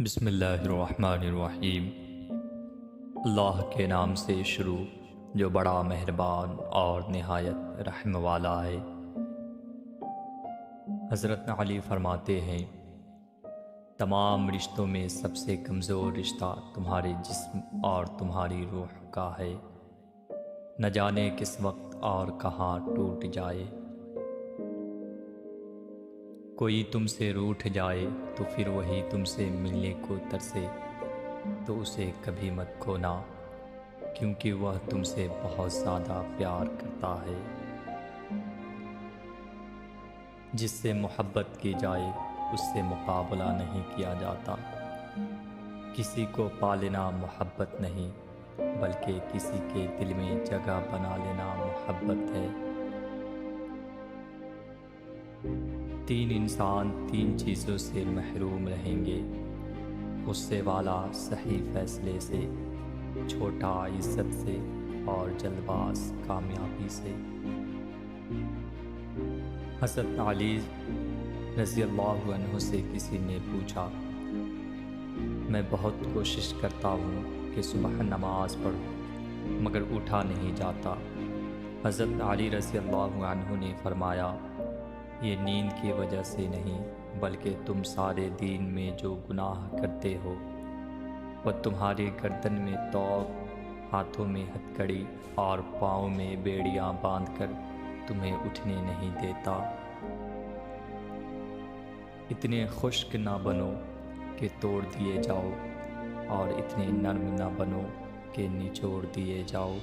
بسم اللہ الرحمن الرحیم۔ اللہ کے نام سے شروع جو بڑا مہربان اور نہایت رحم والا ہے۔ حضرت علی فرماتے ہیں، تمام رشتوں میں سب سے کمزور رشتہ تمہارے جسم اور تمہاری روح کا ہے، نہ جانے کس وقت اور کہاں ٹوٹ جائے۔ کوئی تم سے روٹھ جائے تو پھر وہی تم سے ملنے کو ترسے تو اسے کبھی مت کھونا، کیونکہ وہ تم سے بہت زیادہ پیار کرتا ہے۔ جس سے محبت کی جائے اس سے مقابلہ نہیں کیا جاتا۔ کسی کو پا لینا محبت نہیں، بلکہ کسی کے دل میں جگہ بنا لینا محبت ہے۔ تین انسان تین چیزوں سے محروم رہیں گے: غصے والا صحیح فیصلے سے، چھوٹا عزت سے، اور جلد باز کامیابی سے۔ حضرت علی رضی اللہ عنہ سے کسی نے پوچھا، میں بہت کوشش کرتا ہوں کہ صبح نماز پڑھوں مگر اٹھا نہیں جاتا۔ حضرت علی رضی اللہ عنہ نے فرمایا، یہ نیند کی وجہ سے نہیں، بلکہ تم سارے دین میں جو گناہ کرتے ہو وہ تمہاری گردن میں طوق، ہاتھوں میں ہتھکڑی اور پاؤں میں بیڑیاں باندھ کر تمہیں اٹھنے نہیں دیتا۔ اتنے خشک نہ بنو کہ توڑ دیے جاؤ، اور اتنے نرم نہ بنو کہ نچوڑ دیے جاؤ۔